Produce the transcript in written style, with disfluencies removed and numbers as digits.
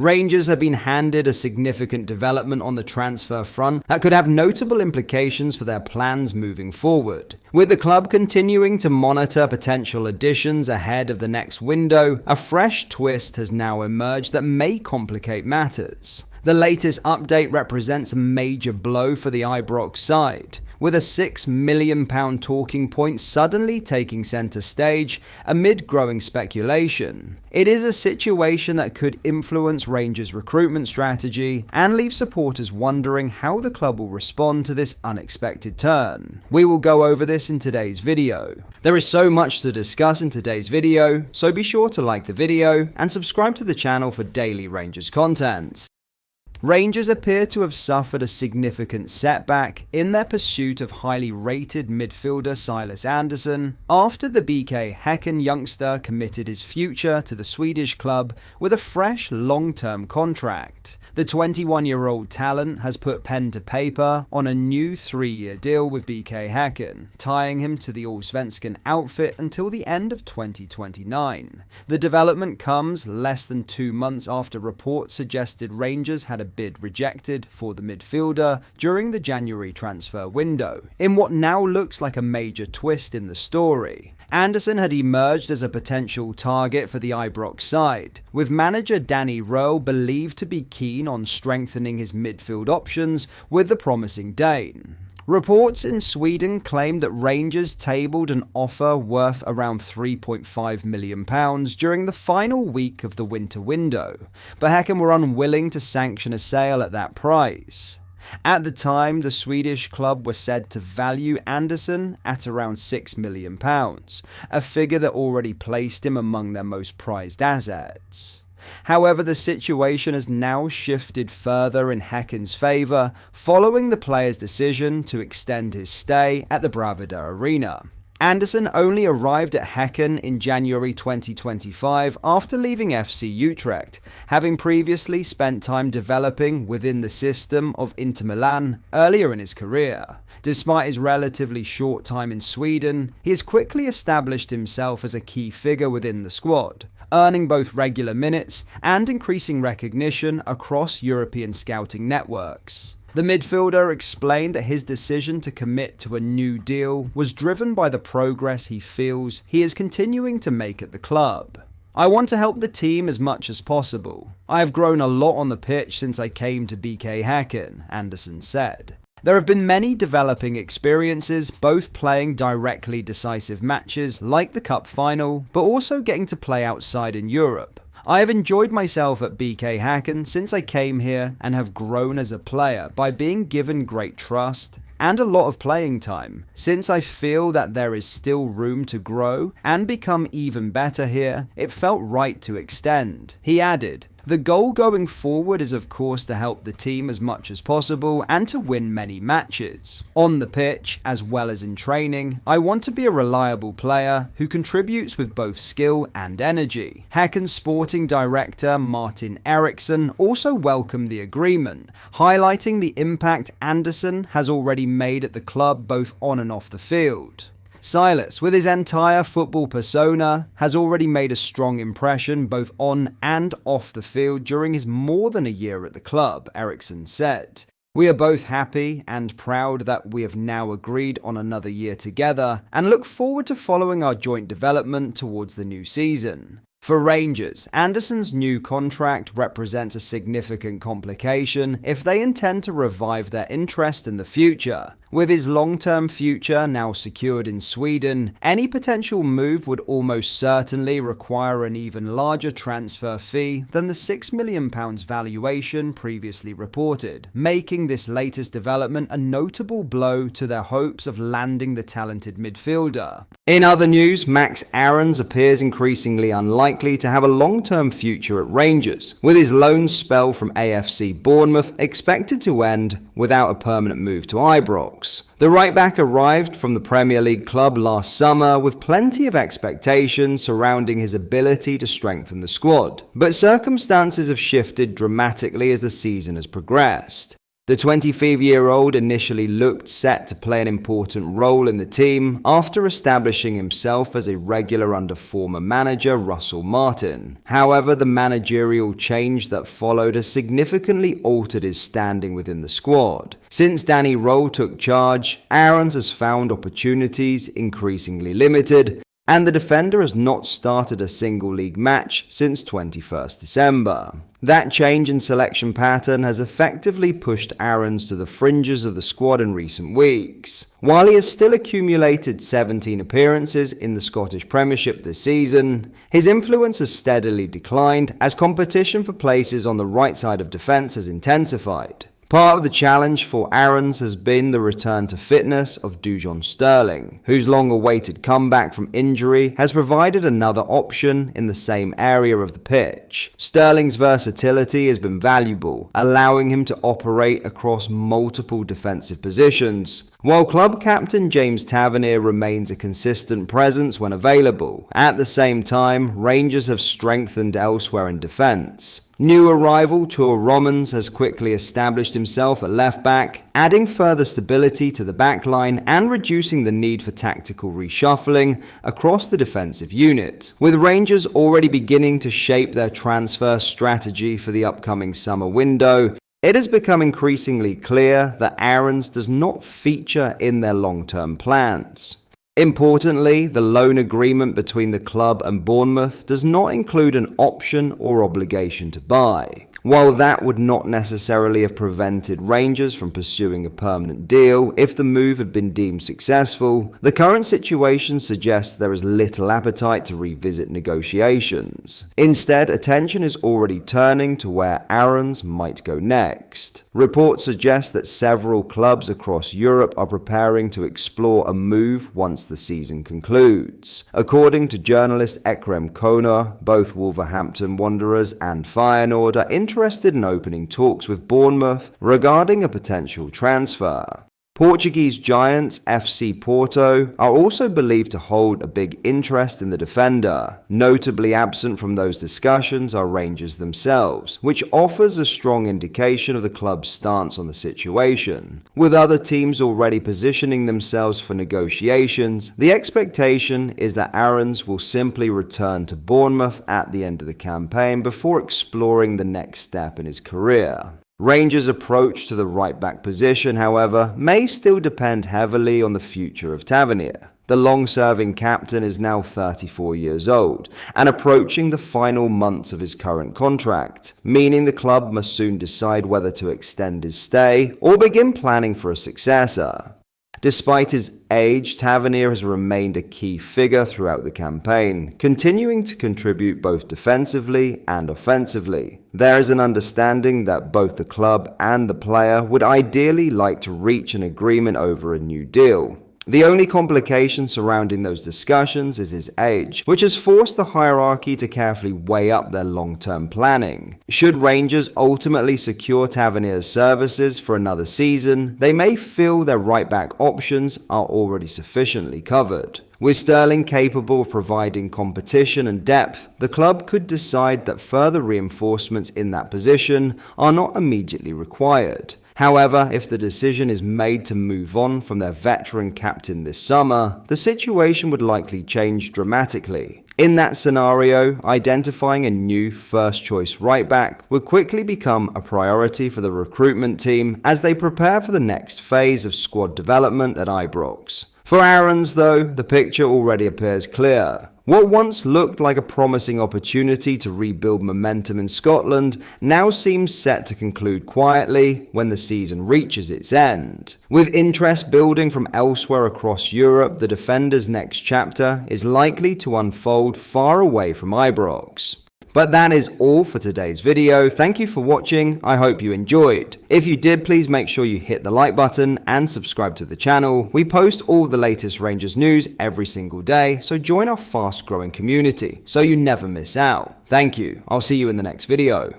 Rangers have been handed a significant development on the transfer front that could have notable implications for their plans moving forward. With the club continuing to monitor potential additions ahead of the next window, a fresh twist has now emerged that may complicate matters. The latest update represents a major blow for the Ibrox side, with a £6 million talking point suddenly taking centre stage amid growing speculation. It is a situation that could influence Rangers' recruitment strategy and leave supporters wondering how the club will respond to this unexpected turn. We will go over this in today's video. There is so much to discuss in today's video, so be sure to like the video and subscribe to the channel for daily Rangers content. Rangers appear to have suffered a significant setback in their pursuit of highly rated midfielder Silas Andersson after the BK Häcken youngster committed his future to the Swedish club with a fresh long-term contract. The 21-year-old talent has put pen to paper on a new 3-year deal with BK Häcken, tying him to the Allsvenskan outfit until the end of 2029. The development comes less than 2 months after reports suggested Rangers had a bid rejected for the midfielder during the January transfer window, in what now looks like a major twist in the story. Andersson had emerged as a potential target for the Ibrox side, with manager Danny Röhl believed to be keen on strengthening his midfield options with the promising Dane. Reports in Sweden claimed that Rangers tabled an offer worth around £3.5 million during the final week of the winter window, but Häcken were unwilling to sanction a sale at that price. At the time, the Swedish club were said to value Andersson at around £6 million, a figure that already placed him among their most prized assets. However, the situation has now shifted further in Häcken's favour following the player's decision to extend his stay at the Bravida Arena. Andersson only arrived at Häcken in January 2025 after leaving FC Utrecht, having previously spent time developing within the system of Inter Milan earlier in his career. Despite his relatively short time in Sweden, he has quickly established himself as a key figure within the squad, earning both regular minutes and increasing recognition across European scouting networks. The midfielder explained that his decision to commit to a new deal was driven by the progress he feels he is continuing to make at the club. "I want to help the team as much as possible. I have grown a lot on the pitch since I came to BK Häcken," Andersson said. "There have been many developing experiences, both playing directly decisive matches like the Cup final, but also getting to play outside in Europe. I have enjoyed myself at BK Häcken since I came here and have grown as a player by being given great trust and a lot of playing time. Since I feel that there is still room to grow and become even better here, it felt right to extend." He added, "The goal going forward is of course to help the team as much as possible and to win many matches. On the pitch, as well as in training, I want to be a reliable player who contributes with both skill and energy." Häcken's sporting director Martin Eriksson also welcomed the agreement, highlighting the impact Andersson has already made at the club both on and off the field. Silas, with his entire football persona, has already made a strong impression both on and off the field during his more than a year at the club, Eriksson said. "We are both happy and proud that we have now agreed on another year together and look forward to following our joint development towards the new season." For Rangers, Andersson's new contract represents a significant complication if they intend to revive their interest in the future. With his long-term future now secured in Sweden, any potential move would almost certainly require an even larger transfer fee than the £6 million valuation previously reported, making this latest development a notable blow to their hopes of landing the talented midfielder. In other news, Max Aarons appears increasingly unlikely to have a long-term future at Rangers, with his loan spell from AFC Bournemouth expected to end without a permanent move to Ibrox. The right-back arrived from the Premier League club last summer with plenty of expectations surrounding his ability to strengthen the squad, but circumstances have shifted dramatically as the season has progressed. The 25-year-old initially looked set to play an important role in the team after establishing himself as a regular under former manager Russell Martin. However, the managerial change that followed has significantly altered his standing within the squad. Since Danny Rowe took charge, Aarons has found opportunities increasingly limited, and the defender has not started a single league match since 21st December. That change in selection pattern has effectively pushed Aarons to the fringes of the squad in recent weeks. While he has still accumulated 17 appearances in the Scottish Premiership this season, his influence has steadily declined as competition for places on the right side of defence has intensified. Part of the challenge for Aarons has been the return to fitness of Dujon Sterling, whose long-awaited comeback from injury has provided another option in the same area of the pitch. Sterling's versatility has been valuable, allowing him to operate across multiple defensive positions, while club captain James Tavernier remains a consistent presence when available. At the same time, Rangers have strengthened elsewhere in defence. New arrival Tor Romans has quickly established himself at left-back, adding further stability to the backline and reducing the need for tactical reshuffling across the defensive unit. With Rangers already beginning to shape their transfer strategy for the upcoming summer window, it has become increasingly clear that Aarons does not feature in their long-term plans. Importantly, the loan agreement between the club and Bournemouth does not include an option or obligation to buy. While that would not necessarily have prevented Rangers from pursuing a permanent deal if the move had been deemed successful, the current situation suggests there is little appetite to revisit negotiations. Instead, attention is already turning to where Aarons might go next. Reports suggest that several clubs across Europe are preparing to explore a move once the season concludes. According to journalist Ekrem Kona, both Wolverhampton Wanderers and Feyenoord are interested in opening talks with Bournemouth regarding a potential transfer. Portuguese giants FC Porto are also believed to hold a big interest in the defender. Notably absent from those discussions are Rangers themselves, which offers a strong indication of the club's stance on the situation. With other teams already positioning themselves for negotiations, the expectation is that Aarons will simply return to Bournemouth at the end of the campaign before exploring the next step in his career. Rangers' approach to the right-back position, however, may still depend heavily on the future of Tavernier. The long-serving captain is now 34 years old and approaching the final months of his current contract, meaning the club must soon decide whether to extend his stay or begin planning for a successor. Despite his age, Tavernier has remained a key figure throughout the campaign, continuing to contribute both defensively and offensively. There is an understanding that both the club and the player would ideally like to reach an agreement over a new deal. The only complication surrounding those discussions is his age, which has forced the hierarchy to carefully weigh up their long-term planning. Should Rangers ultimately secure Tavernier's services for another season, they may feel their right-back options are already sufficiently covered. With Sterling capable of providing competition and depth, the club could decide that further reinforcements in that position are not immediately required. However, if the decision is made to move on from their veteran captain this summer, the situation would likely change dramatically. In that scenario, identifying a new first-choice right-back would quickly become a priority for the recruitment team as they prepare for the next phase of squad development at Ibrox. For Aarons, though, the picture already appears clear. What once looked like a promising opportunity to rebuild momentum in Scotland now seems set to conclude quietly when the season reaches its end. With interest building from elsewhere across Europe, the defender's next chapter is likely to unfold far away from Ibrox. But that is all for today's video. Thank you for watching. I hope you enjoyed. If you did, please make sure you hit the like button and subscribe to the channel. We post all the latest Rangers news every single day, so join our fast growing community so you never miss out. Thank you. I'll see you in the next video.